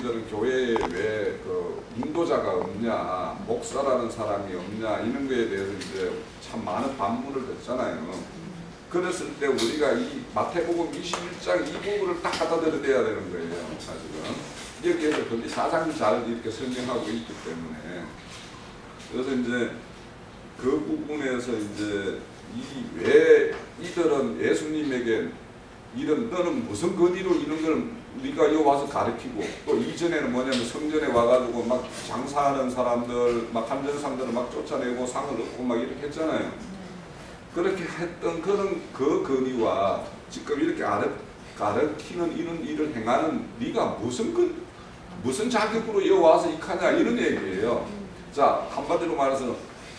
교회에 왜 그 인도자가 없냐, 목사라는 사람이 없냐 이런 거에 대해서 이제 참 많은 반문을 듣잖아요. 그랬을 때 우리가 이 마태복음 21장 이 부분을 딱 갖다 드려야 되는 거예요. 사실은 여기에서 거기 사장이 잘 이렇게 설명하고 있기 때문에 그래서 이제 그 부분에서 이제 왜 이들은 예수님에게 이런 너는 무슨 권위로 이런 걸 우리가 여기 와서 가르치고 또 이전에는 뭐냐면 성전에 와가지고 막 장사하는 사람들 막 한전상들을 막 쫓아내고 상을 얻고 막 이렇게 했잖아요. 그렇게 했던 그런 그 권위와 지금 이렇게 가르치는 이런 일을 행하는 네가 무슨 자격으로 여기 와서 익하냐 이런 얘기예요. 자, 한마디로 말해서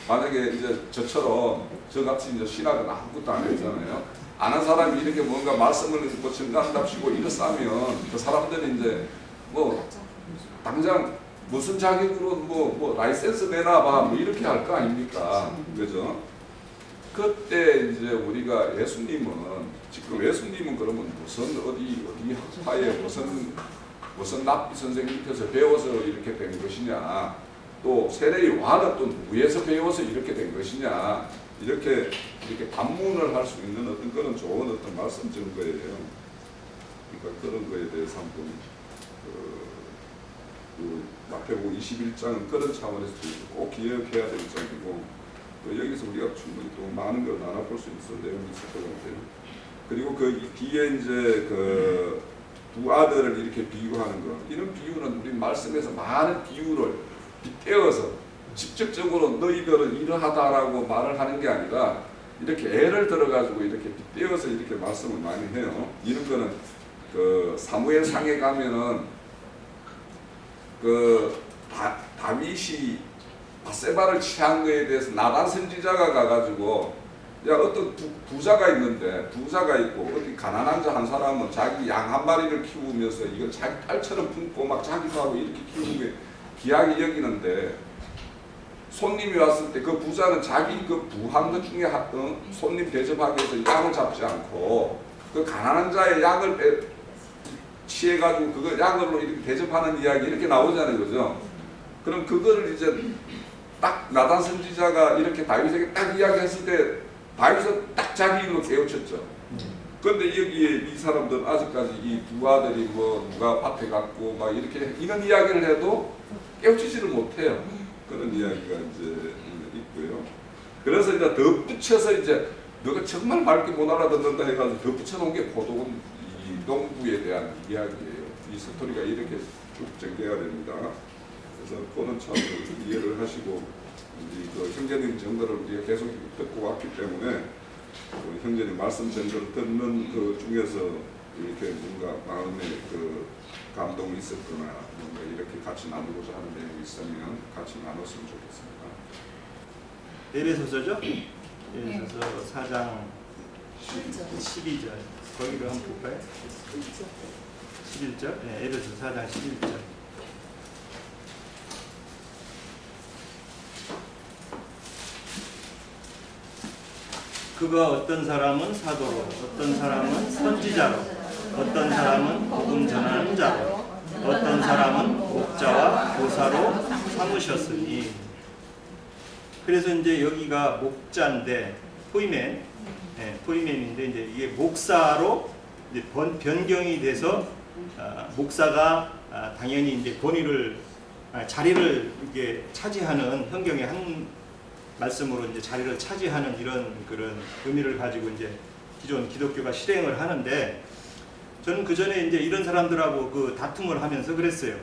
만약에 이제 저처럼 저같이 이제 신학은 아무것도 안 했잖아요. 아는 사람이 이렇게 뭔가 말씀을 뭐 증가한답시고 이렇다면 그 사람들이 이제 뭐 당장 무슨 자격으로 뭐 라이센스 내놔봐 뭐 이렇게 할 거 아닙니까? 그죠? 그때 이제 우리가 지금 예수님은 그러면 무슨 어디 학파에 무슨 납비 선생님 밑에서 배워서 이렇게 된 것이냐, 또 세례 요한은 또 누구에서 배워서 이렇게 된 것이냐, 이렇게 반문을 할 수 있는 어떤 그런 좋은 어떤 말씀 증거예요. 그러니까 그런 거에 대해서 한번 그 마태복음 21장은 그런 차원에서 꼭 기억해야 될 점이고, 또 여기서 우리가 충분히 또 많은 걸 나눠볼 수 있을 내용이 있을 것 같아요. 그리고 그 뒤에 이제 그 두 아들을 이렇게 비유하는 것, 이런 비유는 우리 말씀에서 많은 비유를 빗대어서 직접적으로 너희들은 이러하다라고 말을 하는 게 아니라 이렇게 애를 들어가지고 이렇게 빗대어서 이렇게 말씀을 많이 해요. 이런 거는 그 사무엘상에 가면은 그 다윗이 바세바를 취한 거에 대해서 나단 선지자가 가가지고 야 어떤 부자가 있고 어디 가난한 자 한 사람은 자기 양 한 마리를 키우면서 이걸 자기 딸처럼 품고 막 자기도 하고 이렇게 키우는 게 귀하게 여기는데 손님이 왔을 때 그 부자는 자기 그 부한 것 중에 손님 대접하기 위해서 양을 잡지 않고 그 가난한 자의 양을 취해가지고 그걸 양으로 이렇게 대접하는 이야기 이렇게 나오잖아요, 그죠? 그럼 그거를 이제 딱 나단 선지자가 이렇게 다윗에게 딱 이야기했을 때 다윗은 딱 자기 일로 깨우쳤죠. 그런데 여기에 이 사람들은 아직까지 이 두 아들이 뭐 누가 밭에 갔고 막 이렇게 이런 이야기를 해도 깨우치지를 못해요. 그런 이야기가 이제 있고요. 그래서 이제 덧붙여서 이제 너가 정말 맑게 못 알아듣는다 해가지고 덧붙여놓은 게 고도군 이 농부에 대한 이야기예요. 이 스토리가 이렇게 쭉 전개가 됩니다. 그래서 그거는 참 이해를 하시고 그 형제님 증거를 우리가 계속 듣고 왔기 때문에 그 형제님 말씀 증거를 듣는 그 중에서 이렇게 뭔가 마음에 그 감동이 있었거나 뭔가 이렇게 같이 나누고자 하는 내용이 있으면 같이 나눴으면 좋겠습니다. 에베소서죠? 에베소서 4장 12절 거기로 한번 볼까요? 11절? 네, 에베소서 4장 11절. 그가 어떤 사람은 사도로, 어떤 사람은 선지자로, 어떤 사람은 복음 전하는 자로, 어떤 사람은 목자와 교사로 삼으셨으니. 그래서 이제 여기가 목자인데 포이맨인데 이제 이게 목사로 이제 변경이 돼서 목사가 당연히 이제 자리를 이게 차지하는 현경의 한 말씀으로 이제 자리를 차지하는 이런 그런 의미를 가지고 이제 기존 기독교가 실행을 하는데, 저는 그 전에 이제 이런 사람들하고 그 다툼을 하면서 그랬어요.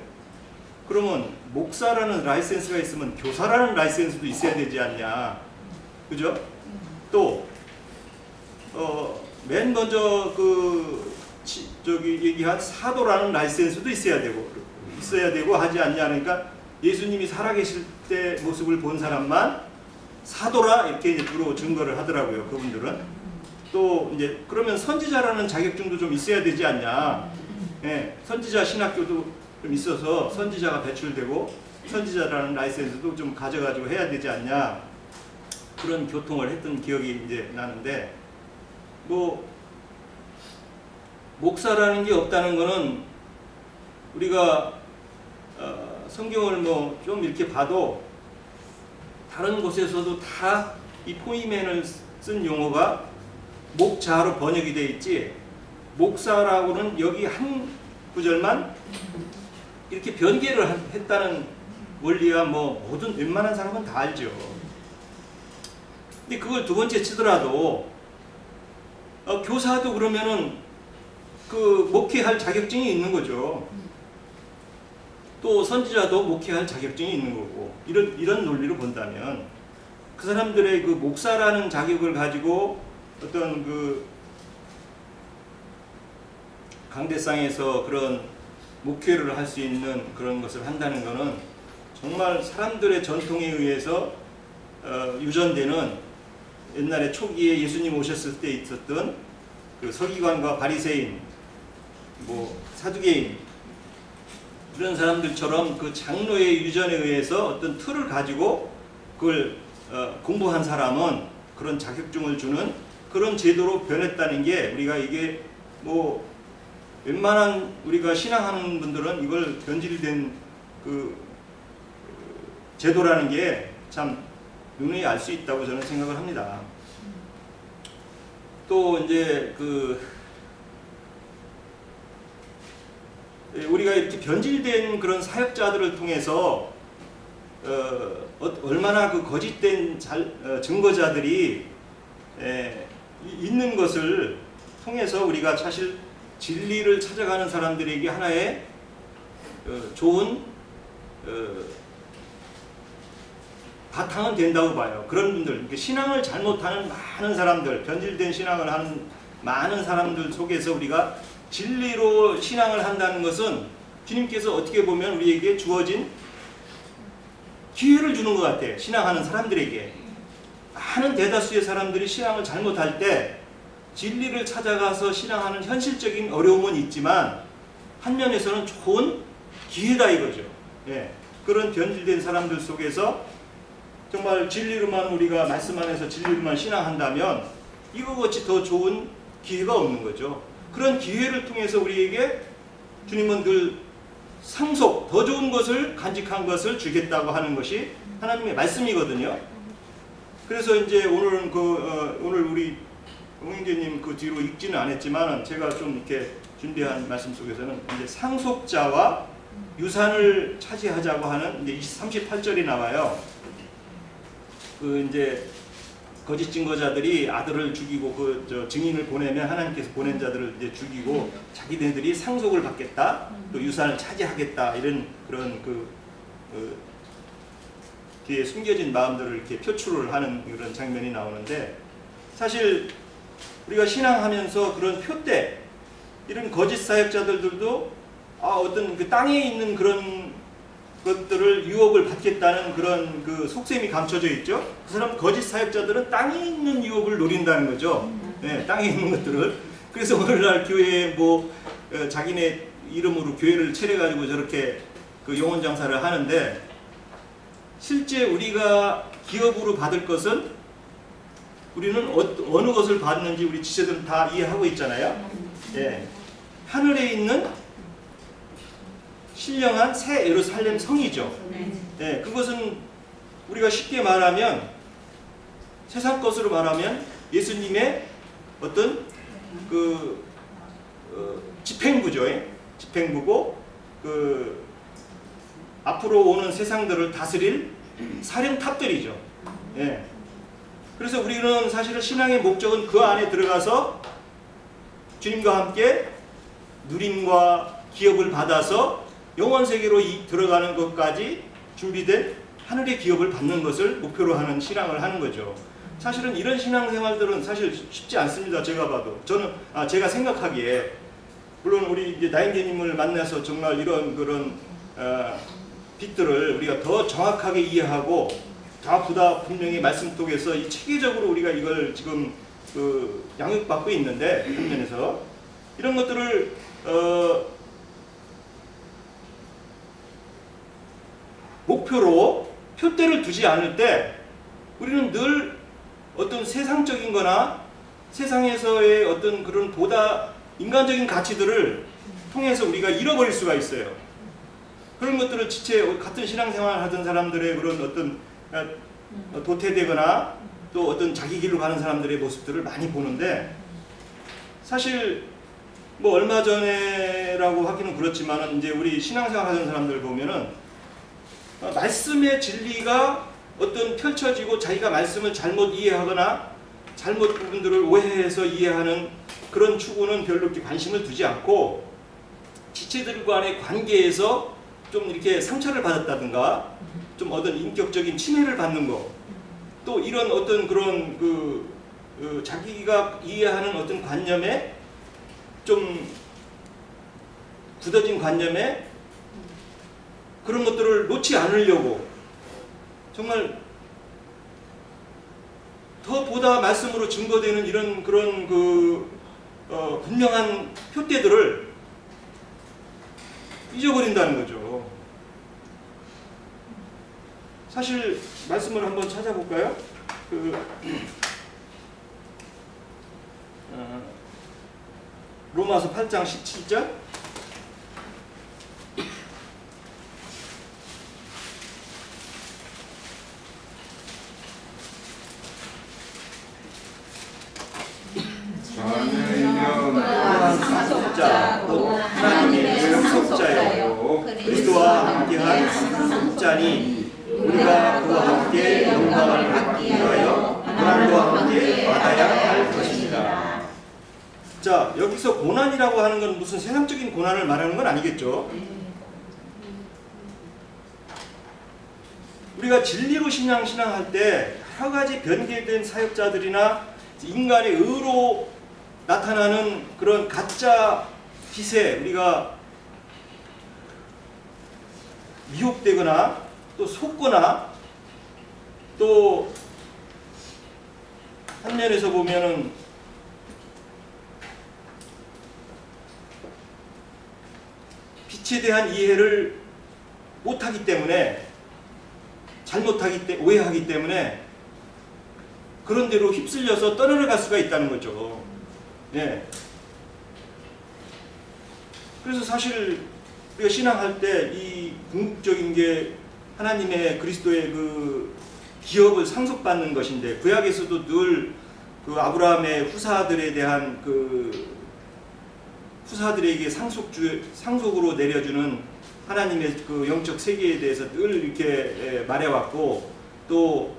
그러면 목사라는 라이센스가 있으면 교사라는 라이센스도 있어야 되지 않냐, 그죠? 또 맨 먼저 얘기한 사도라는 라이센스도 있어야 되고 하지 않냐. 그러니까 예수님이 살아계실 때 모습을 본 사람만 사도라 이렇게 이제 주로 증거를 하더라고요, 그분들은. 또 이제 그러면 선지자라는 자격증도 좀 있어야 되지 않냐. 예, 선지자 신학교도 좀 있어서 선지자가 배출되고 선지자라는 라이센스도 좀 가져가지고 해야 되지 않냐. 그런 교통을 했던 기억이 이제 나는데, 뭐 목사라는 게 없다는 거는 우리가 성경을 뭐 좀 이렇게 봐도 다른 곳에서도 다 이 포이맨을 쓴 용어가 목자로 번역이 돼 있지, 목사라고는 여기 한 구절만 이렇게 변개를 했다는 원리야 뭐 모든 웬만한 사람은 다 알죠. 근데 그걸 두 번째 치더라도 교사도 그러면은 그 목회할 자격증이 있는 거죠. 또 선지자도 목회할 자격증이 있는 거고, 이런 논리로 본다면 그 사람들의 그 목사라는 자격을 가지고 어떤 그 강대상에서 그런 목회를 할 수 있는 그런 것을 한다는 것은 정말 사람들의 전통에 의해서 유전되는, 옛날에 초기에 예수님 오셨을 때 있었던 그 서기관과 바리새인, 뭐 사두개인 이런 사람들처럼 그 장로의 유전에 의해서 어떤 틀을 가지고 그걸 공부한 사람은 그런 자격증을 주는 그런 제도로 변했다는 게, 우리가 이게 뭐 웬만한 우리가 신앙하는 분들은 이걸 변질된 그 제도라는 게 참 누누이 알 수 있다고 저는 생각을 합니다. 또 이제 그 우리가 이렇게 변질된 그런 사역자들을 통해서 얼마나 그 거짓된 증거자들이 있는 것을 통해서 우리가 사실 진리를 찾아가는 사람들에게 하나의 좋은 바탕은 된다고 봐요. 그런 분들, 신앙을 잘못하는 많은 사람들, 변질된 신앙을 하는 많은 사람들 속에서 우리가 진리로 신앙을 한다는 것은 주님께서 어떻게 보면 우리에게 주어진 기회를 주는 것 같아요. 신앙하는 사람들에게. 많은 대다수의 사람들이 신앙을 잘못할 때 진리를 찾아가서 신앙하는 현실적인 어려움은 있지만 한면에서는 좋은 기회다 이거죠. 예. 그런 변질된 사람들 속에서 정말 진리로만, 우리가 말씀 안에서 진리로만 신앙한다면 이거같이 더 좋은 기회가 없는 거죠. 그런 기회를 통해서 우리에게 주님은 늘 상속, 더 좋은 것을, 간직한 것을 주겠다고 하는 것이 하나님의 말씀이거든요. 그래서 이제 오늘은 오늘 우리 홍영재님 그 뒤로 읽지는 않았지만 제가 좀 이렇게 준비한 말씀 속에서는 이제 상속자와 유산을 차지하자고 하는 이제 38절이 나와요. 그 이제 거짓 증거자들이 아들을 죽이고 그 증인을 보내면 하나님께서 보낸 자들을 이제 죽이고 자기네들이 상속을 받겠다, 또 유산을 차지하겠다, 이런 그런 뒤에 숨겨진 마음들을 이렇게 표출을 하는 그런 장면이 나오는데, 사실 우리가 신앙하면서 그런 표대, 이런 거짓 사역자들도 어떤 그 땅에 있는 그런 것들을 유혹을 받겠다는 그런 그 속셈이 감춰져 있죠. 그 사람 거짓 사역자들은 땅에 있는 유혹을 노린다는 거죠. 네, 땅에 있는 것들을. 그래서 오늘날 교회에 뭐 자기네 이름으로 교회를 차려가지고 저렇게 그 영혼 장사를 하는데, 실제 우리가 기업으로 받을 것은 우리는 어느 것을 받는지 우리 지체들은 다 이해하고 있잖아요. 예, 하늘에 있는 신령한 새 예루살렘 성이죠. 예, 그것은 우리가 쉽게 말하면, 세상 것으로 말하면 예수님의 어떤 그 집행부죠. 예? 집행부고 그 앞으로 오는 세상들을 다스릴 사령탑들이죠. 예. 그래서 우리는 사실은 신앙의 목적은 그 안에 들어가서 주님과 함께 누림과 기업을 받아서 영원 세계로 들어가는 것까지 준비된 하늘의 기업을 받는 것을 목표로 하는 신앙을 하는 거죠. 사실은 이런 신앙생활들은 사실 쉽지 않습니다. 제가 봐도. 저는 제가 생각하기에, 물론 우리 이제 나인계님을 만나서 정말 이런 그런 빛들을 우리가 더 정확하게 이해하고 보다 분명히 말씀 속에서 이 체계적으로 우리가 이걸 지금 양육받고 있는데, 한면에서 이런 것들을 목표로 표대를 두지 않을 때 우리는 늘 어떤 세상적인 거나 세상에서의 어떤 그런 보다 인간적인 가치들을 통해서 우리가 잃어버릴 수가 있어요. 그런 것들을 지체 같은 신앙생활을 하던 사람들의 그런 어떤 도태되거나 또 어떤 자기 길로 가는 사람들의 모습들을 많이 보는데 사실 뭐 얼마 전에라고 하기는 그렇지만은 이제 우리 신앙생활 하던 사람들 보면은 말씀의 진리가 어떤 펼쳐지고 자기가 말씀을 잘못 이해하거나 잘못 부분들을 오해해서 이해하는 그런 추구는 별로 이렇게 관심을 두지 않고 지체들 간의 관계에서 좀 이렇게 상처를 받았다든가 좀 어떤 인격적인 침해를 받는 거 또 이런 어떤 그런 자기가 이해하는 어떤 관념에 좀 굳어진 관념에 그런 것들을 놓지 않으려고 정말 더 보다 말씀으로 증거되는 이런 그런 분명한 표대들을 잊어버린다는 거죠. 사실 말씀을 한번 찾아볼까요? 로마서 8장 17절 자녀이면 상속자 또 하나님의 상속자요 그리스도와 함께한 상속자니 우리가 그와 함께 영광을 받기 위하여 고난과 함께 받아야 할 것입니다. 자, 여기서 고난이라고 하는 건 무슨 세상적인 고난을 말하는 건 아니겠죠? 우리가 진리로 신앙할 때 여러 가지 변개된 사역자들이나 인간의 의로 나타나는 그런 가짜 빛에 우리가 미혹되거나 또 속거나 또 한 면에서 보면은 빛에 대한 이해를 못하기 때문에 오해하기 때문에 그런 대로 휩쓸려서 떠내려갈 수가 있다는 거죠. 네. 그래서 사실 우리가 신앙할 때 이 궁극적인 게 하나님의 그리스도의 기업을 상속받는 것인데 구약에서도 늘 아브라함의 후사들에 대한 후사들에게 상속으로 내려주는 하나님의 영적 세계에 대해서 늘 이렇게 말해왔고 또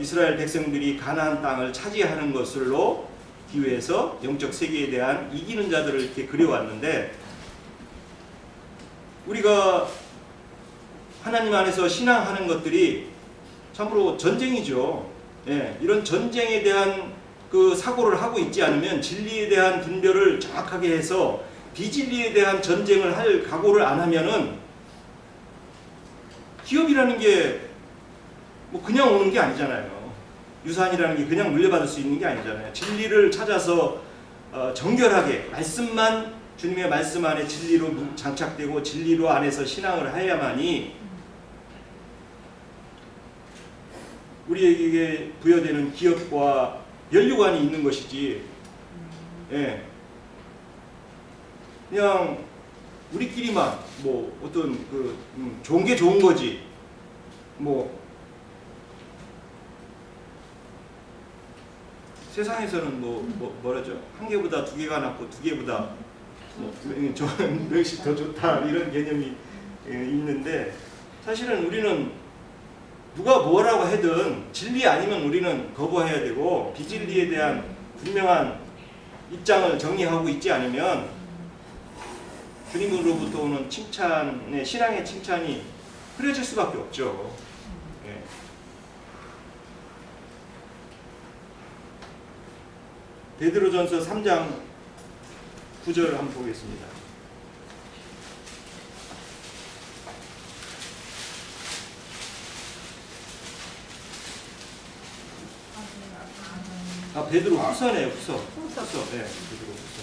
이스라엘 백성들이 가나안 땅을 차지하는 것으로 기회해서 영적 세계에 대한 이기는 자들을 이렇게 그려왔는데 우리가 하나님 안에서 신앙하는 것들이 참으로 전쟁이죠. 예, 이런 전쟁에 대한 사고를 하고 있지 않으면 진리에 대한 분별을 정확하게 해서 비진리에 대한 전쟁을 할 각오를 안 하면은 기업이라는 게 뭐 그냥 오는 게 아니잖아요. 유산이라는 게 그냥 물려받을 수 있는 게 아니잖아요. 진리를 찾아서 정결하게 주님의 말씀 안에 진리로 장착되고 진리로 안에서 신앙을 해야만이 우리에게 부여되는 기업과 연료관이 있는 것이지. 예. 그냥 우리끼리만 뭐 어떤 좋은 게 좋은 거지. 세상에서는 뭐라죠? 한 개보다 두 개가 낫고 두 개보다 몇씩 더 좋다 이런 개념이 있는데 사실은 우리는 누가 뭐라고 하든 진리 아니면 우리는 거부해야 되고 비진리에 대한 분명한 입장을 정리하고 있지 않으면 주님으로부터 오는 칭찬의 신앙의 칭찬이 흐려질 수밖에 없죠. 예. 베드로전서 3장 9절 한번 보겠습니다. 베드로 후서네요. 후서. 네, 베드로 후서.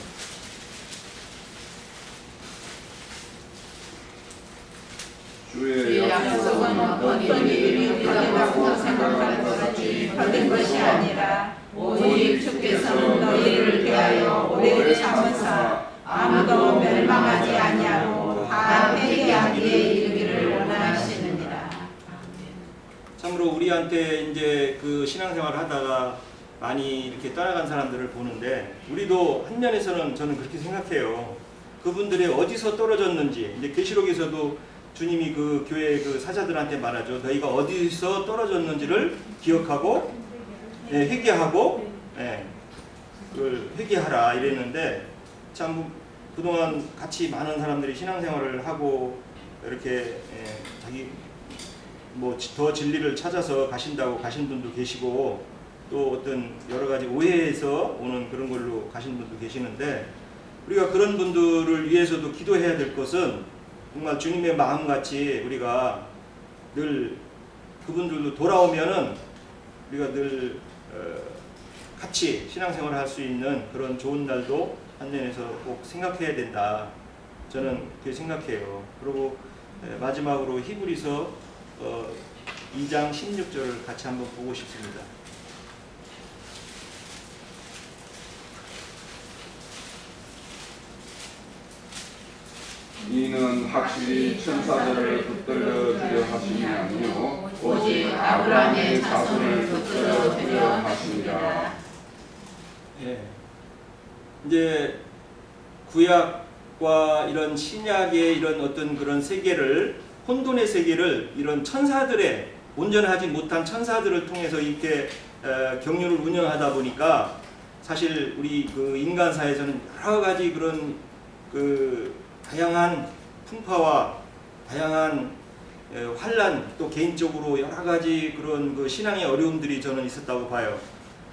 주의 약속은 어떤 일이 우리가 받고 생각하는 것이 받은 것이 아니라 오직 주께서는 너희를 위하여 오래 참으사 아무도 멸망하지 아니하고 다 회개하기에 이르기를 우리한테 이제 그 신앙생활을 하다가 많이 이렇게 떠나간 사람들을 보는데 우리도 한 면에서는 저는 그렇게 생각해요. 그분들이 어디서 떨어졌는지 이제 계시록에서도 주님이 그 교회 그 사자들한테 말하죠. 너희가 어디서 떨어졌는지를 기억하고 회개하고 그걸 회개하라 이랬는데 참 그동안 같이 많은 사람들이 신앙생활을 하고 이렇게 자기 뭐 더 진리를 찾아서 가신다고 가신 분도 계시고 또 어떤 여러 가지 오해에서 오는 그런 걸로 가신 분도 계시는데 우리가 그런 분들을 위해서도 기도해야 될 것은 정말 주님의 마음같이 우리가 늘 그분들도 돌아오면은 우리가 늘 같이 신앙생활을 할 수 있는 그런 좋은 날도 한면에서 꼭 생각해야 된다. 저는 그렇게 생각해요. 그리고 마지막으로 히브리서 2장 16절을 같이 한번 보고 싶습니다. 이는 확실히 천사들을 붙들려 주려 하심이 아니요 오직 아브라함의 자손을 붙들어 주려 하심이라. 이제 구약과 이런 신약의 이런 어떤 그런 세계를 혼돈의 세계를 이런 천사들의 온전하지 못한 천사들을 통해서 이렇게 경륜을 운영하다 보니까 사실 우리 그 인간사에서는 여러 가지 그런 그 다양한 풍파와 다양한 환란 또 개인적으로 여러 가지 그런 그 신앙의 어려움들이 저는 있었다고 봐요.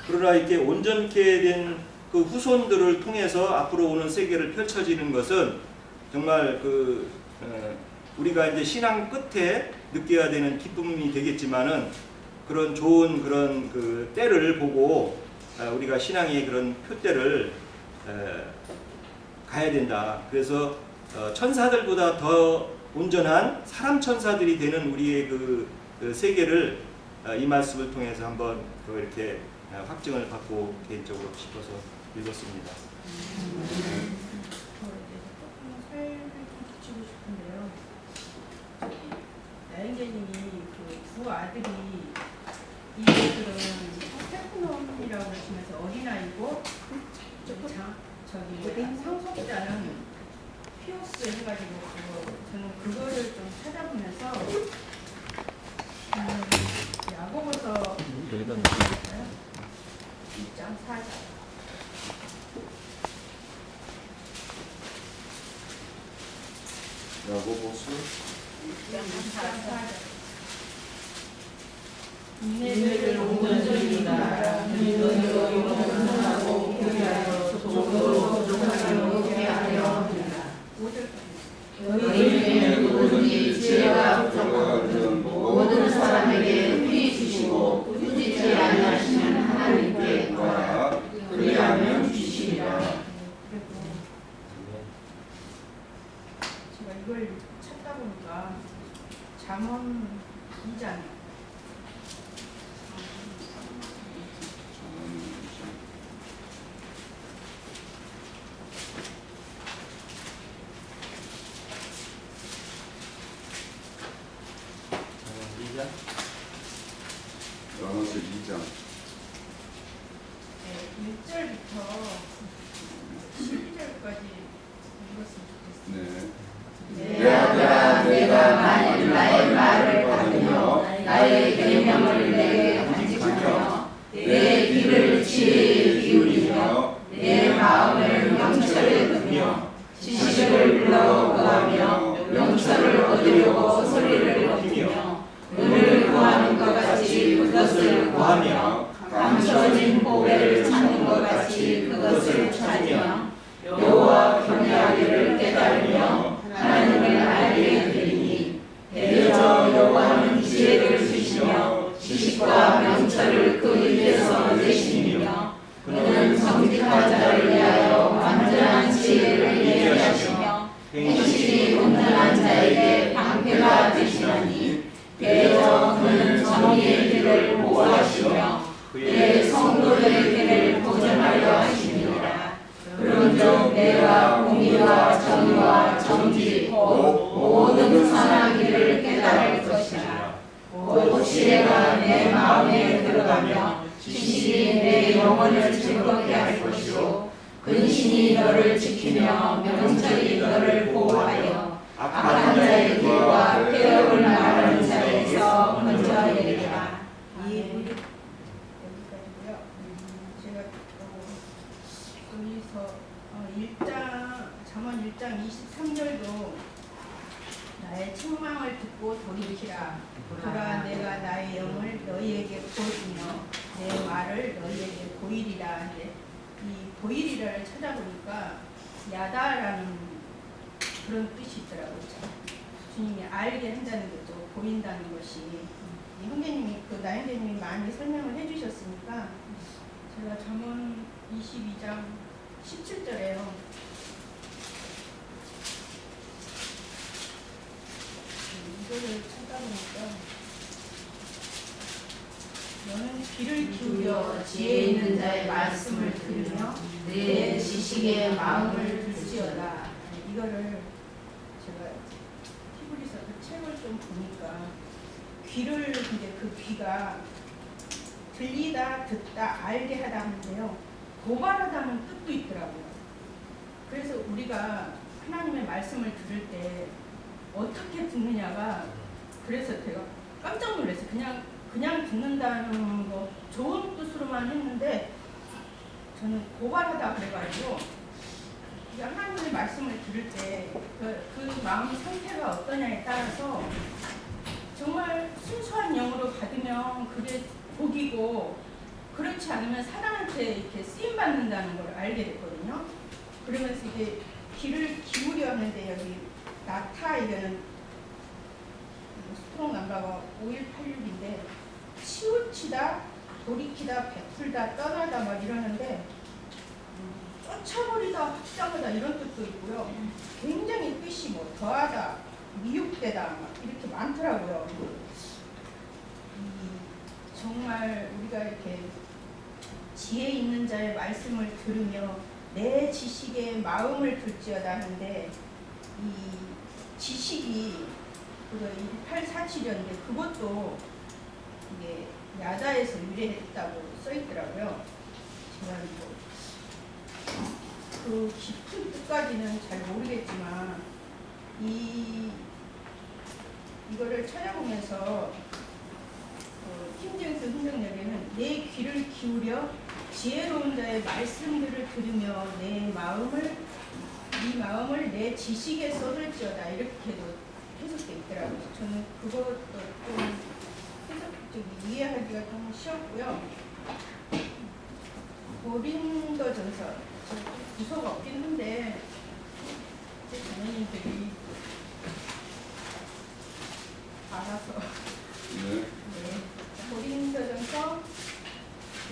그러나 이렇게 온전케 된 그 후손들을 통해서 앞으로 오는 세계를 펼쳐지는 것은 정말 그 우리가 이제 신앙 끝에 느껴야 되는 기쁨이 되겠지만은 그런 좋은 그런 그 때를 보고 우리가 신앙의 그런 표대를 가야 된다. 그래서 천사들보다 더 온전한 사람 천사들이 되는 우리의 그 세계를 이 말씀을 통해서 한번 이렇게 확증을 받고 개인적으로 싶어서 읽었습니다. 설명을 붙이고 싶은데요. 나영재님이 그 두 아들이 이들은 테크놈이라고 하시면서 어린아이고 상속자는 피오스 해가지고 저는 그거를 좀 찾아보면서 야고보서 2장 4절 야고보서 2장 4절 너희를 온전이니라. 너희로 용서하고 교회하여 종으로 부족하게 하려 합니다. 5절 너희에게 누구든지 지혜가 부족하거든 모든 사람에게 흔히 주시고 꾸짖지 아니하시는 하나님께 구하라. 그리하면 주시리라. 제가 이걸 찾다 보니까 잠언 2장 야고보서 2장 1절부터 12절까지 읽었으면 좋겠습니다. 내 아들아 내가 만일 나의 말을 받으며 나의 계명을 내게 간직하며 내 귀를 지혜에 기울이며 내 마음을 명철에 두며 지식을 불러 구하며 명철을 얻으려고 소리를 높이며 은을 구하는 것 같이 그것을 구하며 감춰진 보배를 찾는 것 같이 그것을 찾으며 여호와 경외하기를 깨달으며 하나님을 알게 되리니 대저 여호와는 지혜를 주시며 지식과 명철을 그 입에서 내시며 그는 정직한 자를 위하여 완전한 지혜를 예비하시며 행실이 온전한 자에게 방패가 되시나니 대저 그는 정의의 길을 보호하시며 그의 성도의 길을 보전하려 하시니라. 그런즉 내가 공의와 정의와 정직 곧 모든 선한 길을 깨달을 것이라. 곧 지혜가 내 영혼을 즐겁게 할 것이요 근신이 너를 지키며 명철이 너를 보호하여 악한 자의 길과 폐역을 말하는 자에서 건져내리라. 이 무릎 여기까지고요. 제가 여기서 잠언 1장 23절도 나의 책망을 듣고 돌이키라. 보라 내가 나의 영을 너희에게 보이며 내 말을 너희에게 보이리라. 이 보이리라를 찾아보니까 야다라는 그런 뜻이 있더라고요. 주님이 알게 한다는 거죠. 보인다는 것이. 이 형제님이 나 형제님이 많이 설명을 해주셨으니까 제가 잠언 22장 17절에요. 이거를 찾아보니까 너는 귀를 기울여 지혜 있는 자의 말씀을 들으며 내 지식의 마음을 들지어다. 이거를 제가 히브리서 그 책을 좀 보니까 귀를 이제 그 귀가 들리다 듣다 알게 하다 하는데요. 고발하다는 뜻도 있더라고요. 그래서 우리가 하나님의 말씀을 들을 때 어떻게 듣느냐가 그래서 제가 깜짝 놀랐어요. 그냥 듣는다는 거 좋은 뜻으로만 했는데 저는 고발하다 그래가지고 하나님의 말씀을 들을 때 그 마음 상태가 어떠냐에 따라서 정말 순수한 영으로 받으면 그게 복이고 그렇지 않으면 사람한테 이렇게 쓰임 받는다는 걸 알게 됐거든요. 그러면서 이게 귀를 기울여 하는데 여기 나타 이거는 스트롱 넘버가 5186인데 치우치다, 돌이키다, 베풀다, 떠나다 막 이러는데 쫓아버리다, 확장하다 이런 뜻도 있고요. 굉장히 뜻이 뭐 더하다, 미혹되다 막 이렇게 많더라고요. 정말 우리가 이렇게 지혜 있는 자의 말씀을 들으며 내 지식의 마음을 들지어다 하는데 이 지식이 그거 1847년인데 그것도 이게 야다에서 유래했다고 써있더라고요. 제가 그 깊은 뜻까지는 잘 모르겠지만 이거를 찾아보면서 킹제임스 흥정역에는 내 귀를 기울여 지혜로운 자의 말씀들을 들으며 네 마음을 내 지식에 쏟을지어다 이렇게도 해석돼 있더라고요. 저는 그것도 좀 이해하기가 좀 쉬웠고요. 고린도전서 부서가 없긴 한데 자매님들이 알아서 네. 고린도전서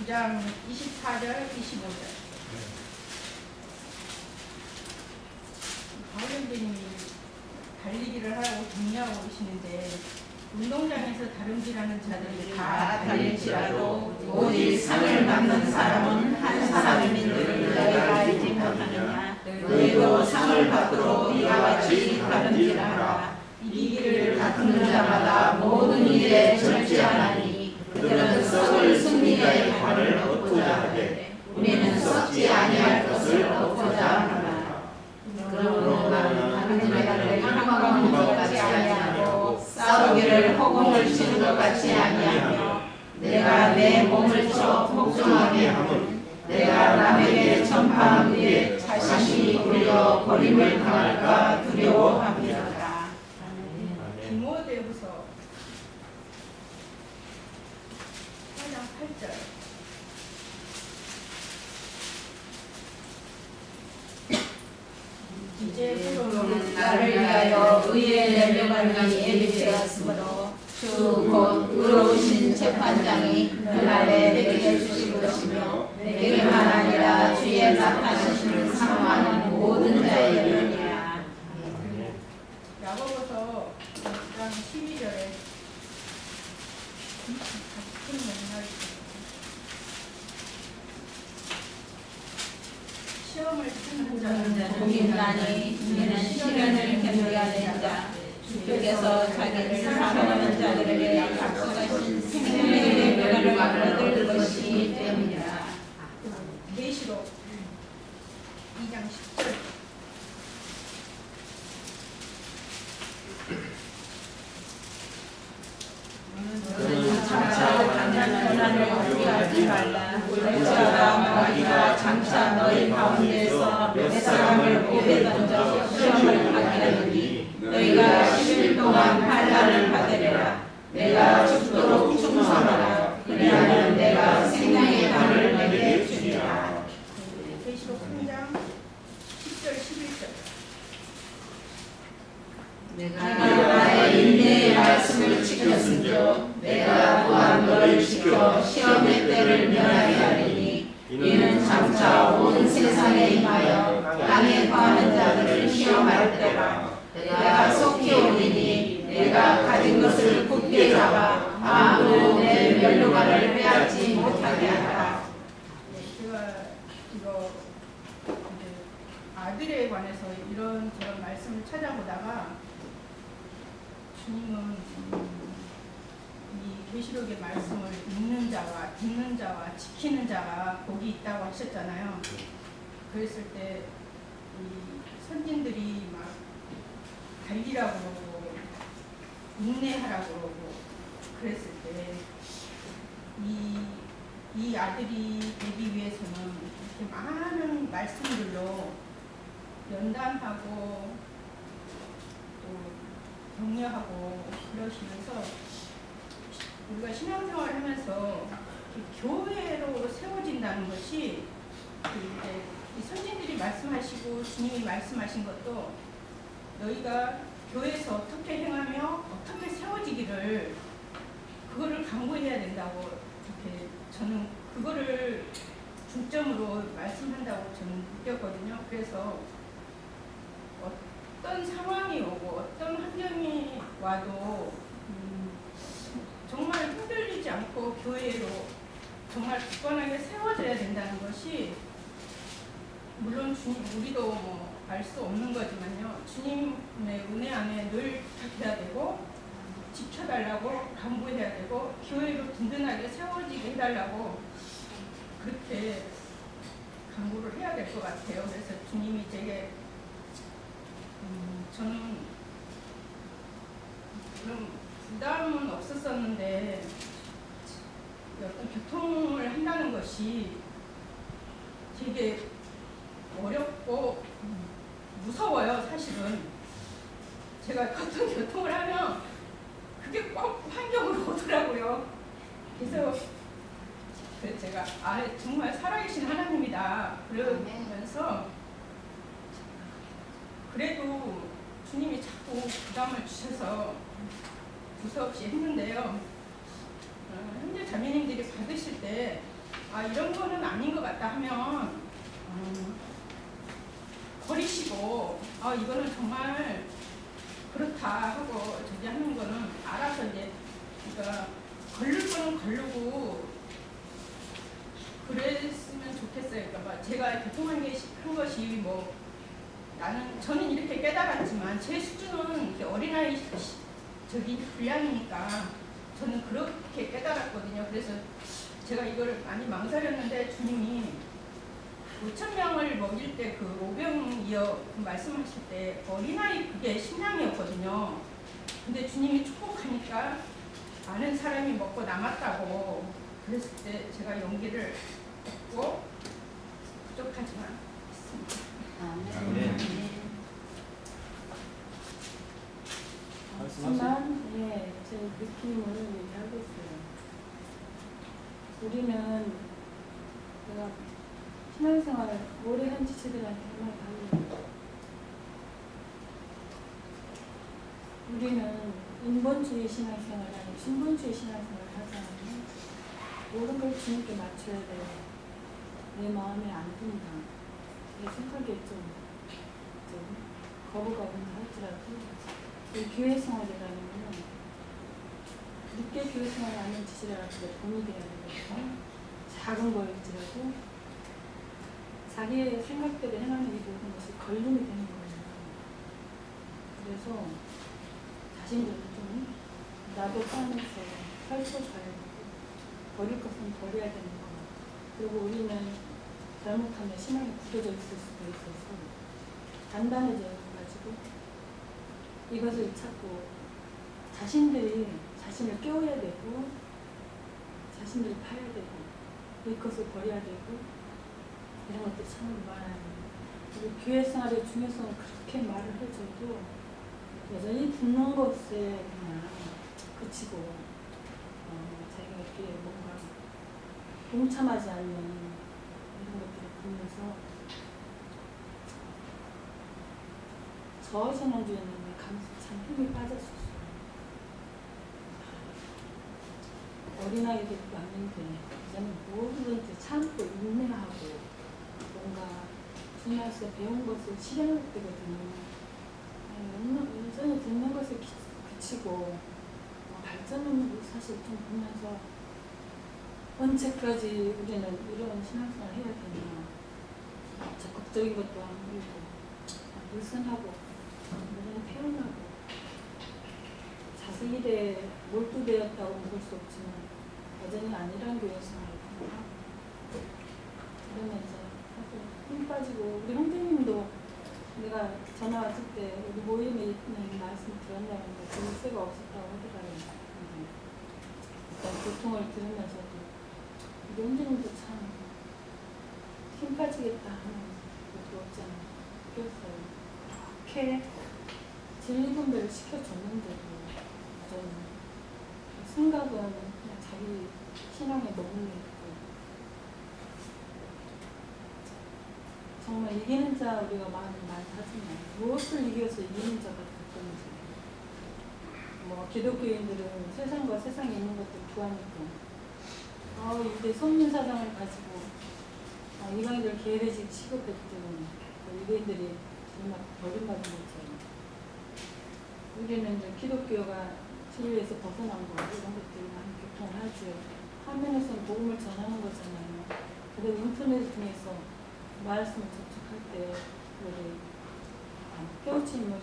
9장 24절 25절 바울님이 달리기를 하라고 격려하고 계시는데 운동장에서 다름질하는 자들이 다 달릴지라도 오직 상을 받는 사람은 한 사람인 줄 너희가 알지 못하느냐. 너희도 상을 받도록 이와 같이 다름질하라. 이기를 다투는 자마다 모든 일에 절제하나니 그들은 썩을 승리의 관을 얻고자 하되 우리는 썩지 아니할 것을 얻고자 하노라. 그러므로 나는 다른 자들을 탐험하는 것 같이 아니하고 싸우기를 허공을 치는 것 같이 아니하며 내가 내 몸을 쳐 복종하게 함은 내가 남에게 전파한 뒤에 자신이 울려 버림을 당할까 두려워함이로다. 디모데후서 4장 8절 이제 그러면 나를 위하여 의의 내려가는 예비되었으므로 주 곧 의로우신 재판장이 그날에 내게 주실 것이며 내게만 아니라 주의 나타나심을 사모하는 모든 자에게니라. 야고보서 1장 12절에 같은 맥락이 시험을 치는 자는 복인나니 이는 시련을 견뎌야 자 주께서 자기를 사랑하는 자들에게 약속하신 생명의 평안을 얻을 것이기 때문이라. 3장 10절. 너는 장차 받는 고난을 포기하지 말라. 볼지어다 마귀가 장차 너희 가운데서 몇 사람을 고에 던져 시험을 하게 하리니 너희가 10일 동안 환난을 받으리라. 내가 죽도록 충성하라. 그리하면 내가 생명의 밤을 내게 주리라. 계시록 3장 10절 11절. 내가 나의 인내의 말씀을 지켰은즉 내가 또한 너를 지켜 시험의 때를 면하게 하리니 이는 장차 온 세상에 임하여 땅에 거하는 자들을 시험할 때라. 내가 속히 오리니 내가 가진 것을 굳게 잡아 아무도 내 면류관을 빼앗지 못하게 하라. 제가 이거 이제 아들에 관해서 이런저런 말씀을 찾아보다가 주님은 이 계시록의 말씀을 읽는 자와 듣는 자와 지키는 자가 복이 있다고 하셨잖아요. 그랬을 때 이 선진들이 막 달리라고 그러고 인내하라고 그러고 그랬을 때 이 아들이 되기 위해서는 이렇게 많은 말씀들로 연단하고 또 격려하고 그러시면서 우리가 신앙생활을 하면서 교회로 세워진다는 것이 이제 이 선진들이 말씀하시고 주님이 말씀하신 것도 너희가 교회에서 어떻게 행하며 어떻게 세워지기를 그거를 강구해야 된다고 이렇게 저는 그거를 중점으로 말씀한다고 저는 느꼈거든요. 그래서 어떤 상황이 오고 어떤 환경이 와도 정말 흔들리지 않고 교회로 정말 굳건하게 세워져야 된다는 것이 물론 주님 우리도 뭐 알 수 없는 거지만요. 주님의 은혜 안에 늘 부탁해야 되고 지켜달라고 간구해야 되고 교회로 든든하게 세워지게 해달라고 그렇게 간구를 해야 될 것 같아요. 그래서 주님이 제게 저는 그런 부담은 없었었는데 어떤 교통을 한다는 것이 되게 어렵고 무서워요. 사실은 제가 어떤 교통을 하면 그게 꼭 환경으로 오더라고요. 그래서 제가 정말 살아계신 하나님이다 그러면서 그래도 주님이 자꾸 부담을 주셔서 두서없이 했는데요. 현재 자매님들이 받으실 때 이런 거는 아닌 것 같다 하면 버리시고 이거는 정말 그렇다 하고 저기 하는 거는 알아서 이제 그러니까 걸릴 거는 걸르고 그랬으면 좋겠어요. 그러니까 제가 교통한 것이 뭐 저는 이렇게 깨달았지만 제 수준은 이렇게 어린아이 저기 분량이니까 저는 그렇게 깨달았거든요. 그래서 제가 이걸 많이 망설였는데 주님이 5,000명을 먹일 때 그 오병이어 말씀하실 때 어린아이 그게 신앙이었거든요. 근데 주님이 축복하니까 많은 사람이 먹고 남았다고 그랬을 때 제가 용기를 얻고 부족하지만 했습니다. 네. 하지만 제 느낌을 얘기하겠어요. 우리는 내가 신앙생활을 오래 한 지체들한테 정말 달라요. 우리는 인본주의 신앙생활이 아니고 신본주의 신앙생활을 하잖아요. 모든 걸 주님께 맞춰야 돼요. 내 마음에 안 든다. 내 생각에 좀 거부감은 할지라도 이 교회 생활이라는 거는 늦게 교회 생활을 하는 지지라도 돈이 돼야 되거든요. 작은 거일지라도 자기의 생각대로 행하는 이 모든 것이 걸림이 되는 거예요. 그래서 자신들도 좀 나도 포함해서 펼쳐줘야 되고 버릴 것은 버려야 되는 거. 그리고 우리는 잘못하면 신앙이 굳어져 있을 수도 있어서 단단해져가지고 이것을 찾고 자신들이 자신을 깨워야 되고 자신들이 파야 되고 이것을 버려야 되고 이런 것들이 참 많아요. 그리고 교회 생활의 중요성을 그렇게 말을 해줘도 여전히 듣는 것에 그냥 그치고 자기가 이렇게 뭔가 동참하지 않는 이런 것들을 보면서 저 지난주에는 참 힘이 빠졌었어요. 어린아이들도 아닌데 이제는 뭐든지 참고 인내하고 뭔가 주님께서 배운 것을 실행할 때거든요. 여전히 듣는 것에 그치고 발전은 사실 좀 보면서 언제까지 우리는 이런 신앙생활을 해야 되나. 적극적인 것도 안 보이고 느슨하고 여전히 태어나고 자세일에 몰두되었다고 볼 수 없지만 여전히 아니란 교회 생활을 하고 그러면서 사실 힘 빠지고 우리 형제님도 내가 전화 왔을 때 우리 모임에 있는 말씀 들었냐고 하는데 글쎄가 없었다고 하더라고요. 일단 고통을 들으면서도 우리 형제님도 참 힘 빠지겠다 하는 것도 없지 않아 느꼈어요. 그렇게 진리 분배를 시켜줬는데도 저는 생각은 그냥 자기 신앙에 머물러 있고 정말 이기는 자 우리가 많이 하지만 무엇을 이겨서 이기는 자가 될 건지 뭐 기독교인들은 세상과 세상에 있는 것들 구하니까 이제 손민사상을 가지고 이방인들 계례식 취급했던 유대인들이 정말 버림받은 것처럼 우리는 이제 기독교가 진리에서 벗어난 거 이런 것들이 많이 교통을 하죠. 화면에서는 복음을 전하는 거잖아요. 그래서 인터넷 중에서 말씀을 접촉할 때 우리 깨우침을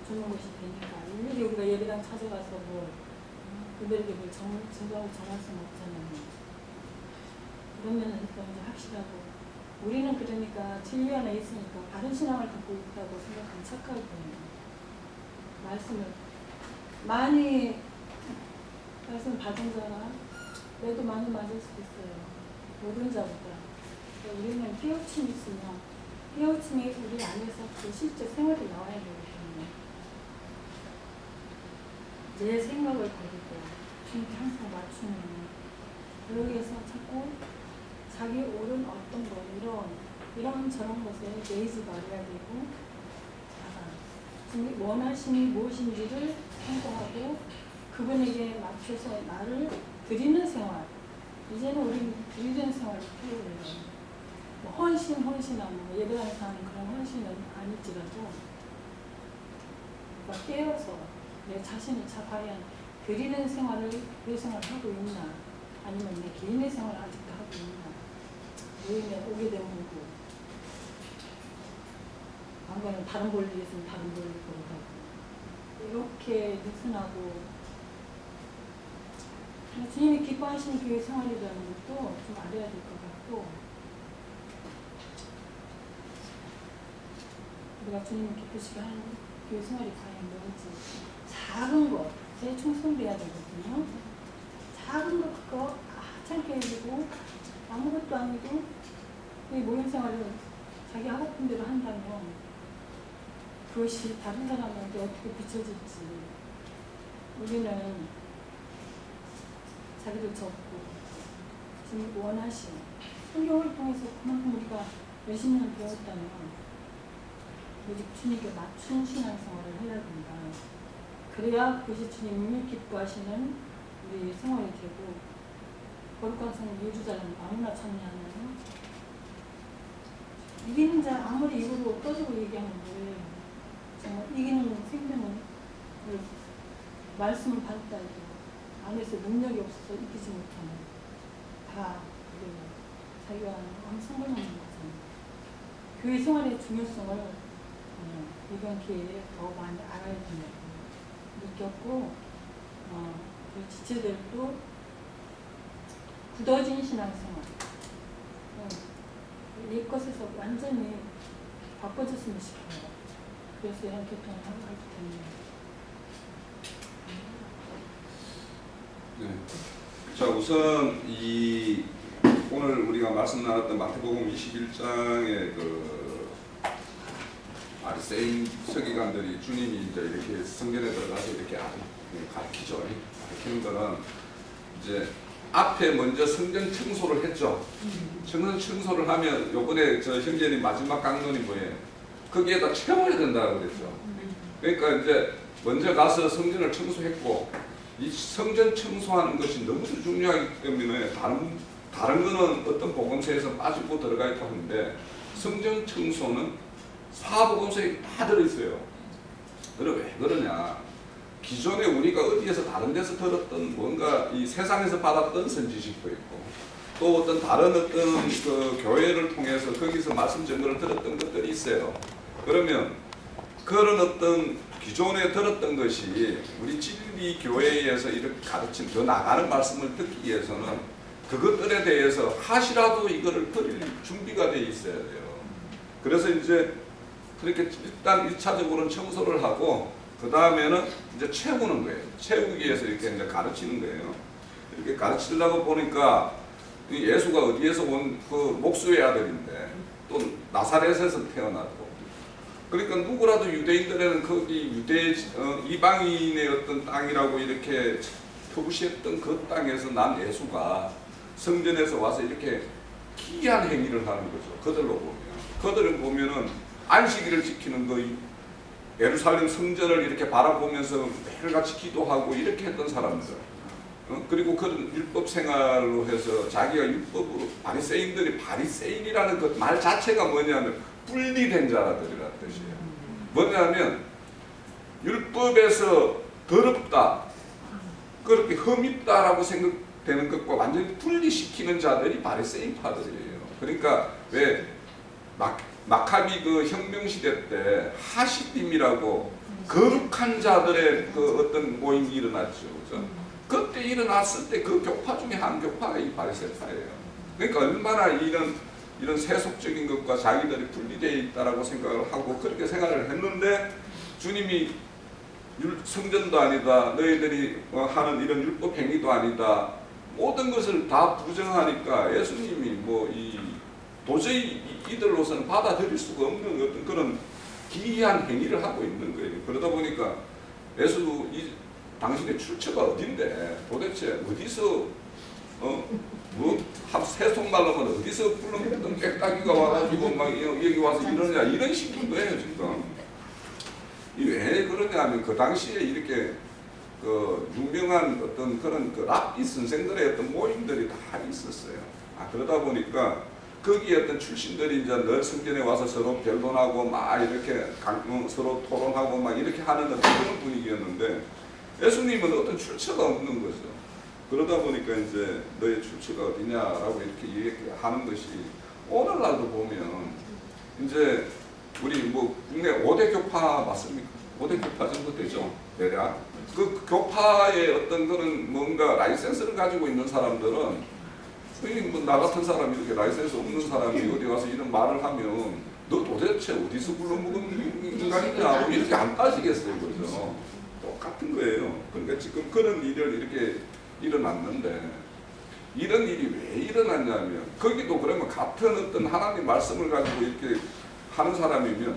주는 것이 되니까 일일이 우리가 예배당 찾아가서 그들에게 뭘 증거하고 전할 수는 없잖아요. 그러면은 또 이제 확실하고 우리는 그러니까 진리 안에 있으니까 바른 신앙을 갖고 있다고 생각하면 착하거든요. 말씀을 많이 말씀 받은 자가 그래도 많이 맞을 수도 있어요. 모든 자보다. 우리는 깨우침이 있으면 깨우침이 우리 안에서 그 실제 생활이 나와야 되거든요. 내 생각을 버리고 주님께 항상 맞추는 여기에서 자꾸 자기 옳은 어떤 거 이런 저런 것에 내지 말아야 되고 주님 원하심이 무엇인지를 생각하고 그분에게 맞춰서 나를 드리는 생활. 이제는 우리는 드리는 생활이 필요해요. 헌신하고 예배당에서 하는 그런 헌신은 아닐지라도 깨어서 내 자신을 과연 드리는 생활을 내 생활을 하고 있나 아니면 내 개인의 생활을 아직도 하고 있나 모임에 오게 되면 오고 안 가면 다른 볼일 있으면 다른 볼일 보러 가고 이렇게 느슨하고 주님이 기뻐하시는 교회 생활이라는 것도 좀 알아야 될 것 같고 우리가 주님을 기쁘시게 하는 교회 생활이 과연 뭔지 작은 것에 충성돼야 되거든요. 작은 것 그거 하찮게 해주고 아무것도 아니고 이 모임 생활을 자기 하고픈 대로 한다면 그것이 다른 사람한테 어떻게 비춰질지 우리는 자기를 접고 주님 원하신 성경을 통해서 그만큼 우리가 몇십 년 배웠다면 오직 주님께 맞춘 신앙생활을 해야 된다. 그래야 그것이 주님을 기뻐하시는 우리 생활이 되고 거룩한 성을 유주자는 아무나 참여하나요? 이기는 자 아무리 입으로 떠주고 얘기하는 거예요. 정말 이기는 생명을 말씀을 받다 해도 안에서 능력이 없어서 이기지 못하는 다 자기가 성공하는 거잖아요. 교회 생활의 중요성을 이번 기회에 더 많이 알아야 된다고 느꼈고 그 지체들도 굳어진 신앙생활 내 것에서 완전히 바꿔줬으면 싶어요. 그래서 이런 교통을 하고 하기 때문에. 네. 자, 우선 이 오늘 우리가 말씀 나눴던 마태복음 21장의 그 바리새인 서기관들이 주님이 이제 이렇게 성전에 들어가서 이렇게 가르치죠. 가르치는 거는 이제 앞에 먼저 성전 청소를 했죠. 성전 청소를 하면 요번에 저 형제님 마지막 강론이 뭐예요? 거기에다 채워야 된다고 그랬죠. 그러니까 이제 먼저 가서 성전을 청소했고, 이 성전 청소하는 것이 너무 중요하기 때문에 다른 거는 어떤 복음서에서 빠지고 들어가 있고 하는데, 성전 청소는 사복음서에 다 들어있어요. 그럼 왜 그러냐? 기존에 우리가 어디에서 다른 데서 들었던 뭔가 이 세상에서 받았던 선지식도 있고, 또 어떤 다른 어떤 그 교회를 통해서 거기서 말씀 전거를 들었던 것들이 있어요. 그러면 그런 어떤 기존에 들었던 것이 우리 진리 교회에서 이렇게 가르친 더 나가는 말씀을 듣기 위해서는 그것들에 대해서 하시라도 이거를 드릴 준비가 돼 있어야 돼요. 그래서 이제 그렇게 일단 1차적으로는 청소를 하고, 그 다음에는 이제 채우는 거예요. 채우기 위해서 이렇게 이제 가르치는 거예요. 이렇게 가르치려고 보니까 예수가 어디에서 온 그 목수의 아들인데, 또 나사렛에서 태어났고, 그러니까 누구라도 유대인들에는 거기 이방인의 어떤 땅이라고 이렇게 표시했던 그 땅에서 난 예수가 성전에서 와서 이렇게 기이한 행위를 하는 거죠. 그들로 보면. 그들은 보면은 안식일을 지키는 거, 예루살렘 성전을 이렇게 바라보면서 매일같이 기도하고 이렇게 했던 사람들. 그리고 그런 율법 생활로 해서 자기가 율법으로 바리새인들이, 바리새인이라는 그 말 자체가 뭐냐면 분리된 자라들이라는 뜻이에요. 뭐냐면 율법에서 더럽다, 그렇게 흠있다라고 생각되는 것과 완전히 분리시키는 자들이 바리새인파들이에요. 그러니까 왜 마카비 그 혁명 시대 때 하시딤이라고 거룩한 자들의 그 어떤 모임이 일어났죠. 그죠? 그때 일어났을 때 그 교파 중에 한 교파가 이 바리새파예요. 그러니까 얼마나 이런 세속적인 것과 자기들이 분리되어 있다라고 생각을 하고 그렇게 생각을 했는데, 주님이 성전도 아니다, 너희들이 하는 이런 율법 행위도 아니다, 모든 것을 다 부정하니까 예수님이 뭐 도저히 이들로서는 받아들일 수가 없는 어떤 그런 기이한 행위를 하고 있는 거예요. 그러다 보니까 예수 당신의 출처가 어딘데, 도대체 어디서 세속말로만 어디서 불렀던 객따기가 와가지고 막 여기 와서 이러냐, 이런 식인 거예요 지금. 왜 그러냐면 그 당시에 이렇게 그 유명한 어떤 그런 그 랍비 선생들의 어떤 모임들이 다 있었어요. 그러다 보니까 거기에 어떤 출신들이 이제 늘 성전에 와서 서로 변론하고 막 이렇게 서로 토론하고 막 이렇게 하는 어떤 그런 분위기였는데, 예수님은 어떤 출처가 없는 거죠. 그러다 보니까 이제 너의 출처가 어디냐라고 이렇게 얘기하는 것이, 오늘날도 보면 이제 우리 뭐 국내 5대 교파 맞습니까? 5대 교파 정도 되죠. 대략 그 교파의 어떤 그런 뭔가 라이센스를 가지고 있는 사람들은, 뭐 나 같은 사람이 이렇게 라이센스 없는 사람이 어디 가서 이런 말을 하면 너 도대체 어디서 굴러먹은 인간이냐, 뭐 이렇게 안 따지겠어요. 그죠? 똑같은 거예요. 그러니까 지금 그런 일을 이렇게 일어났는데, 이런 일이 왜 일어났냐면, 거기도 그러면 같은 어떤 하나님 말씀을 가지고 이렇게 하는 사람이면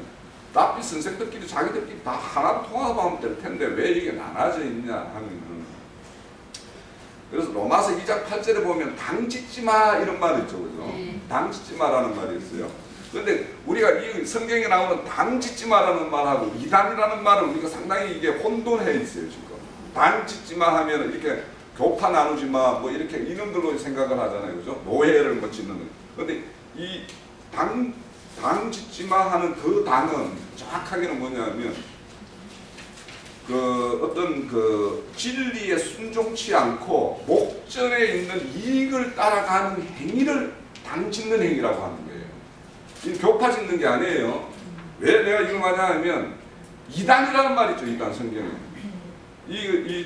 랍비 선생들끼리 자기들끼리 다 하나로 통합하면 될 텐데 왜 이게 나눠져 있냐 하면은, 그래서 로마서 2장 8절에 보면 당 짓지 마 이런 말이 있죠. 그죠? 당 짓지 마라는 말이 있어요. 그런데 우리가 이 성경에 나오는 당 짓지 마라는 말하고 이단이라는 말은 우리가 상당히 이게 혼돈해 있어요. 지금 당 짓지 마 하면 이렇게 교파 나누지 마 뭐 이렇게 이런 걸로 생각을 하잖아요. 그죠? 노예를 뭐 짓는 거. 그런데 이 당 짓지 마 하는 그 당은 정확하게는 뭐냐면 그 어떤 그 진리에 순종치 않고 목전에 있는 이익을 따라가는 행위를 당 짓는 행위라고 하는 거예요. 이 교파 짓는 게 아니에요. 왜 내가 이걸 하냐 하면 이단이라는 말이 있죠. 이단 성경에.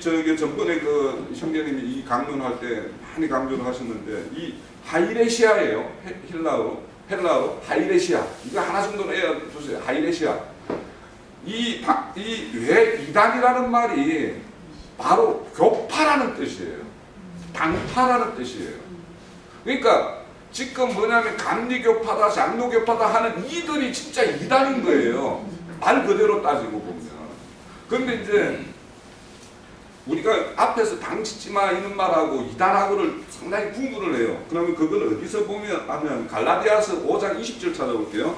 저기 전번에 그 형제님이 이 강론할 때 많이 강조를 하셨는데, 이 하이레시아예요. 힐라어로. 헬라어로 하이레시아. 이거 하나 정도는 외워두세요. 하이레시아. 왜 이단이라는 말이 바로 교파라는 뜻이에요. 당파라는 뜻이에요. 그러니까 지금 뭐냐면 감리교파다, 장로교파다 하는 이들이 진짜 이단인 거예요. 말 그대로 따지고 보면. 그런데 이제 우리가 앞에서 당짓지 마 이런 말하고 이단하고를 상당히 구분을 해요. 그러면 그걸 어디서 보면 하면 갈라디아서 5장 20절 찾아볼게요.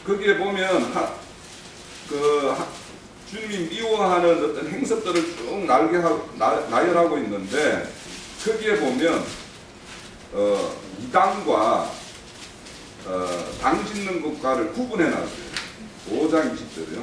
거기에 보면 주님이 미워하는 어떤 행습들을 쭉 나열하고 있는데 거기에 보면 이단과 당 짓는 것과를 구분해 놨어요. 5장 20절이요.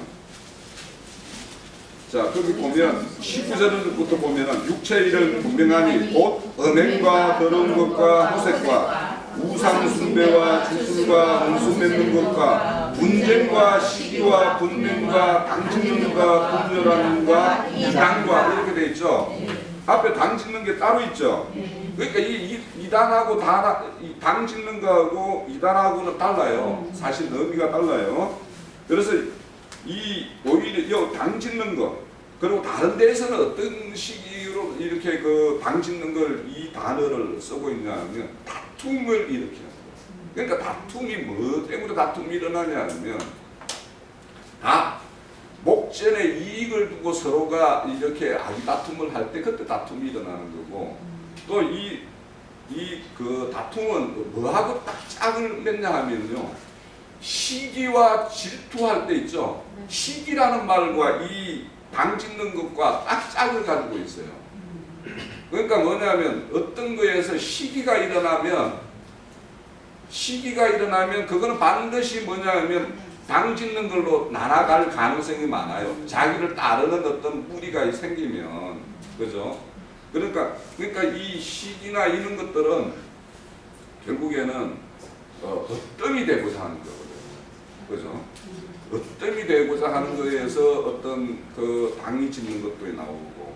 자, 거기 보면 19절부터 보면은 육체의 일을 분명하니 곧 음행과 더러운 것과 후색과 우상 숭배와 주술과 원수 맺는 것과 분쟁과 시기와 분명과 당 짓는 것과 분열하는과 이단과 이렇게 돼 있죠. 앞에 당 짓는 게 따로 있죠. 그러니까 이 이단하고 당 짓는 거하고 이단하고는 달라요. 사실 의미가 달라요. 그래서 오히려 당 짓는 거 그리고 다른 데에서는 어떤 식으로 이렇게 그 당 짓는 걸 이 단어를 쓰고 있냐면 다툼을 일으키는 거예요. 그러니까 다툼이 뭐 때문에 다툼이 일어나냐면 목전에 이익을 두고 서로가 이렇게 다툼을 할 때 그때 다툼이 일어나는 거고 또 그 다툼은 뭐하고 딱 짝을 맺냐 하면요. 시기와 질투할 때 있죠. 시기라는 말과 이 당 짓는 것과 딱 짝을 가지고 있어요. 그러니까 뭐냐면 어떤 거에서 시기가 일어나면 그거는 반드시 뭐냐면 당 짓는 걸로 날아갈 가능성이 많아요. 자기를 따르는 어떤 뿌리가 생기면. 그죠? 그러니까 이 시기나 이런 것들은 결국에는 어뜸이 되고자 하는 거거든요. 그죠? 어뜸이 되고자 하는 거에서 어떤 그 당이 짓는 것도 나오고.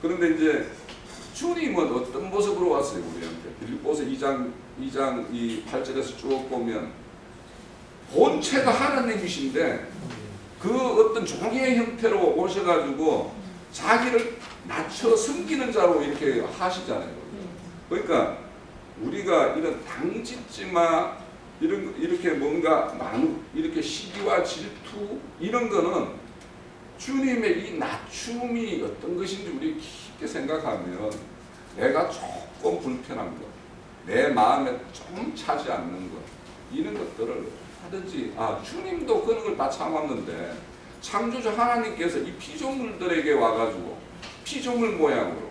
그런데 이제 주님은 어떤 모습으로 왔어요, 우리한테? 빌립보서 2장 8절에서 쭉 보면 본체가 하나님이신데 그 어떤 종의 형태로 오셔가지고 자기를 낮춰 섬기는 자로 이렇게 하시잖아요. 그러니까 우리가 이런 당짓지마 이렇게 뭔가 이렇게 시기와 질투 이런 거는 주님의 이 낮춤이 어떤 것인지 우리 깊게 생각하면 내가 조금 불편한 것, 내 마음에 좀 차지 않는 것 이런 것들을 하든지 주님도 그런 걸 다 참았는데 창조주 하나님께서 이 피조물들에게 와가지고 피조물 모양으로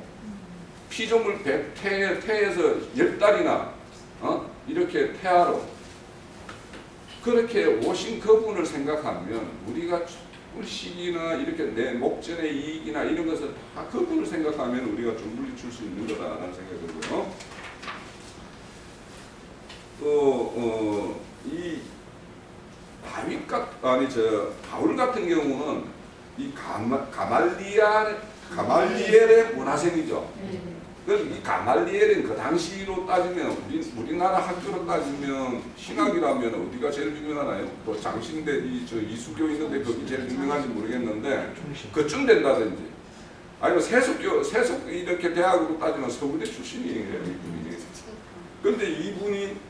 피조물 태에서 10달이나 이렇게 태아로 그렇게 오신 그분을 생각하면 우리가 조금 시기나 이렇게 내 목전의 이익이나 이런 것을 다 그분을 생각하면 우리가 좀 물리칠 수 있는 거다라는 생각이 들고요. 또 이 바울 같은 경우는 이 가말리엘의 문화생이죠. 그래서 이 가말리엘은 그 당시로 따지면 우리나라 학교로 따지면 신학이라면 어디가 제일 유명하나요? 또 장신대 이수교 있는데 거기 제일 유명한지 모르겠는데 그쯤 된다든지 아니면 세속 이렇게 대학으로 따지면 서울대 출신이에요, 이분이. 그런데 이분이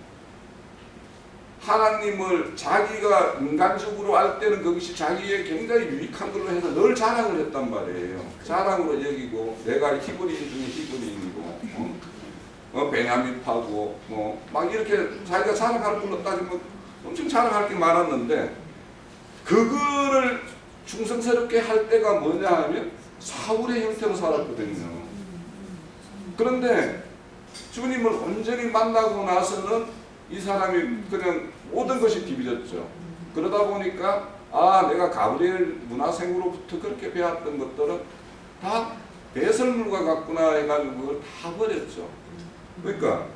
하나님을 자기가 인간적으로 알 때는 그것이 자기의 굉장히 유익한 걸로 해서 늘 자랑을 했단 말이에요. 자랑으로 여기고 내가 히브리인 중에 히브리인이고 베냐민파고 막 이렇게 자기가 자랑할 걸로 따지면 엄청 자랑할 게 많았는데 그거를 충성스럽게 할 때가 뭐냐 하면 사울의 형태로 살았거든요. 그런데 주님을 온전히 만나고 나서는 이 사람이 그냥 모든 것이 뒤집어졌죠. 그러다 보니까 내가 가브리엘 문화생으로부터 그렇게 배웠던 것들은 다 배설물과 같구나 해가지고 그걸 다 버렸죠. 그러니까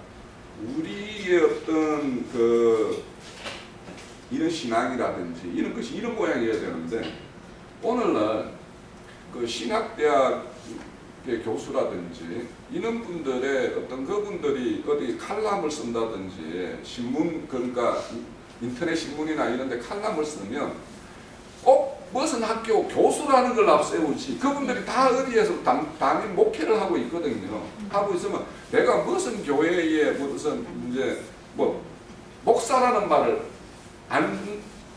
우리의 어떤 이런 신앙이라든지 이런 것이 이런 모양이어야 되는데 오늘날 그 신학대학 교수라든지 이런 분들의 어떤 그분들이 어디 칼럼을 쓴다든지 신문 그러니까 인터넷 신문이나 이런 데 칼럼을 쓰면 꼭 무슨 학교 교수라는 걸 앞세우지 그분들이 다 어디에서 담임 목회를 하고 있거든요. 하고 있으면 내가 무슨 교회에 무슨 이제 뭐 목사라는 말을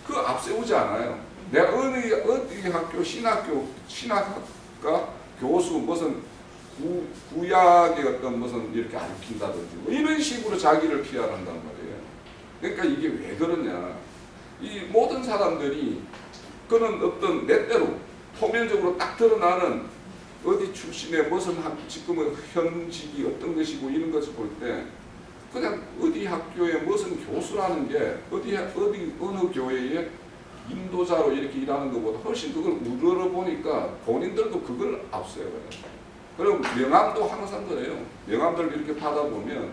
그 앞세우지 않아요. 내가 어디 학교 신학과 교수 무슨 구약의 어떤 무슨 이렇게 가르친다든지 뭐 이런 식으로 자기를 PR한단 말이에요. 그러니까 이게 왜 그러냐? 이 모든 사람들이 그런 어떤 내 때로 표면적으로 딱 드러나는 어디 출신의 무슨 지금은 현직이 어떤 것이고 이런 것을 볼 때 그냥 어디 학교에 무슨 교수라는 게 어디 어느 교회에 인도자로 이렇게 일하는 것보다 훨씬 그걸 우러러 보니까 본인들도 그걸 앞세워요. 그리고 명함도 항상 그래요. 명함들 이렇게 받아보면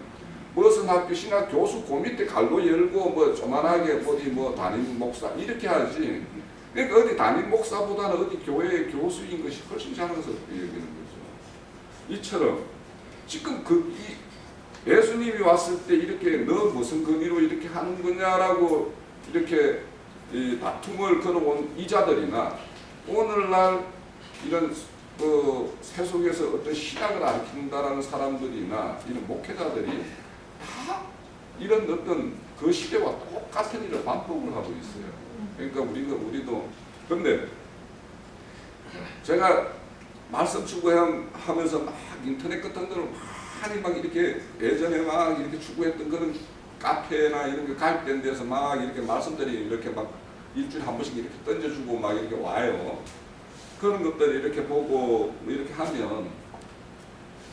무슨 학교 신학 교수 그 밑에 갈로 열고 뭐 조만하게 어디 뭐 담임 목사 이렇게 하지. 그러니까 어디 담임 목사보다는 어디 교회의 교수인 것이 훨씬 자랑스럽게 여기는 거죠. 이처럼 지금 예수님이 왔을 때 이렇게 너 무슨 권위로 이렇게 하는 거냐라고 이렇게 다툼을 걸어온 이자들이나 오늘날 이런 세속에서 어떤 신학을 가르친다라는 사람들이나 이런 목회자들이 다 이런 어떤 그 시대와 똑같은 일을 반복을 하고 있어요. 그러니까 우리도 근데 제가 말씀 추구하면서 막 인터넷 같은 데로 많이 막 이렇게 예전에 막 이렇게 추구했던 그런 카페나 이런 게 가입된 데서 막 이렇게 말씀들이 이렇게 막 일주일에 한 번씩 이렇게 던져주고 막 이렇게 와요. 그런 것들을 이렇게 보고 이렇게 하면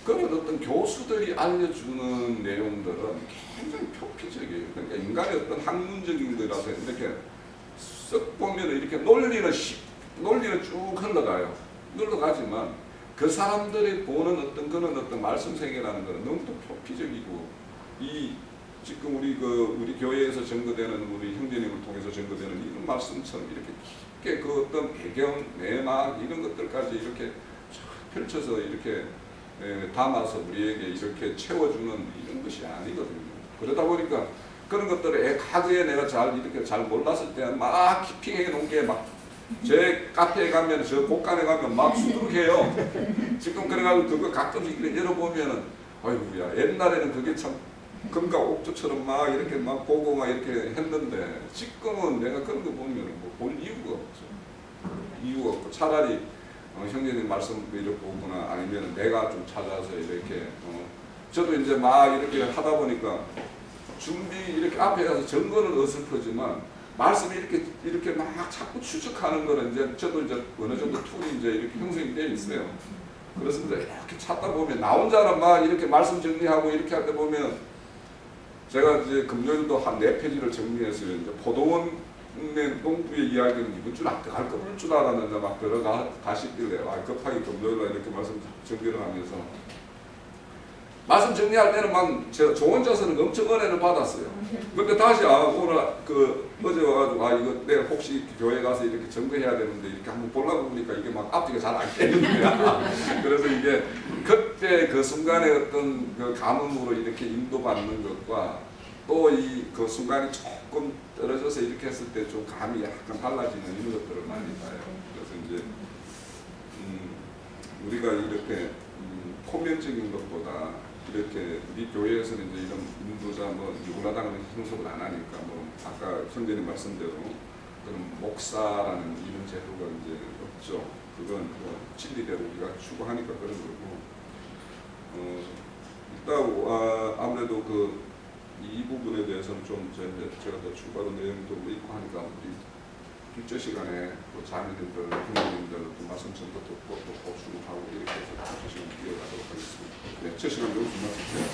그런 어떤 교수들이 알려주는 내용들은 굉장히 표피적이에요. 그러니까 인간의 어떤 학문적인 거라서 이렇게 쓱 보면 이렇게 논리는 쭉 흘러가지만 그 사람들이 보는 어떤 그런 어떤 말씀 세계라는 것은 너무 또 표피적이고 지금 우리 교회에서 전거되는 우리 형제님을 통해서 전거되는 이런 말씀처럼 이렇게 깊게 그 어떤 배경, 내막 이런 것들까지 이렇게 펼쳐서 이렇게 담아서 우리에게 이렇게 채워주는 이런 것이 아니거든요. 그러다 보니까 그런 것들을 과거에 내가 이렇게 잘 몰랐을 때는 막 키핑해 놓은 게 막 제 카페에 가면 저 곳간에 가면 막 수두룩해요. 지금 그래가지고 그거 가끔씩 이렇게 열어보면은 아이고야 옛날에는 그게 참 금가 옥조처럼 막 이렇게 막 보고 막 이렇게 했는데 지금은 내가 그런 거 보면 뭐 볼 이유가 없죠. 이유가 없고 차라리 형제님 말씀 이렇게 보거나 아니면 내가 좀 찾아서 이렇게 저도 이제 막 이렇게 하다 보니까 준비 이렇게 앞에 가서 전거는 어설프지만 말씀이 이렇게 막 자꾸 추적하는 거는 이제 저도 이제 어느 정도 툴이 이제 이렇게 형성이 되어 있어요. 그래서 이제 이렇게 찾다 보면 나 혼자는 막 이렇게 말씀 정리하고 이렇게 할 때 보면 제가 이제 금요일도 한 4페이지를 정리했어요. 이제 포도원의 농부의 이야기는 이번 주는 안 들어갈 줄 알았는데 막 들어가시길래 급하게 금요일날 이렇게 말씀 정리를 하면서 말씀 정리할 때는 막 제가 저 혼자서는 엄청 은혜를 받았어요. 근데 다시 오늘 어제 와가지고 이거 내가 혹시 교회 가서 이렇게 점검해야 되는데 이렇게 한번 보려고 보니까 이게 막 앞뒤가 잘 안 깨는 거야. 그래서 이게 그때 그 순간에 어떤 그 감흥으로 이렇게 인도받는 것과 또 그 순간이 조금 떨어져서 이렇게 했을 때 좀 감이 약간 달라지는 이런 것들을 많이 봐요. 그래서 이제 우리가 이렇게 표면적인 것보다 이렇게 우리 교회에서는 이제 이런 인도자 누구나당은 형성을 안 하니까 아까 형제님 말씀대로 그런 목사라는 이런 제도가 이제 없죠. 그건 진리대로 우리가 추구하니까 그런 거고 일단 아무래도 이 부분에 대해서는 좀 제가 더 추가로 내용도 있고 하니까 우리 둘째 시간에 자매님들, 형제님들 말씀 전도 듣고 또 보충하고 이렇게 해서 둘째 시간 이어가도록 하겠습니다. 네, 첫 시간 여기서 마칠게요.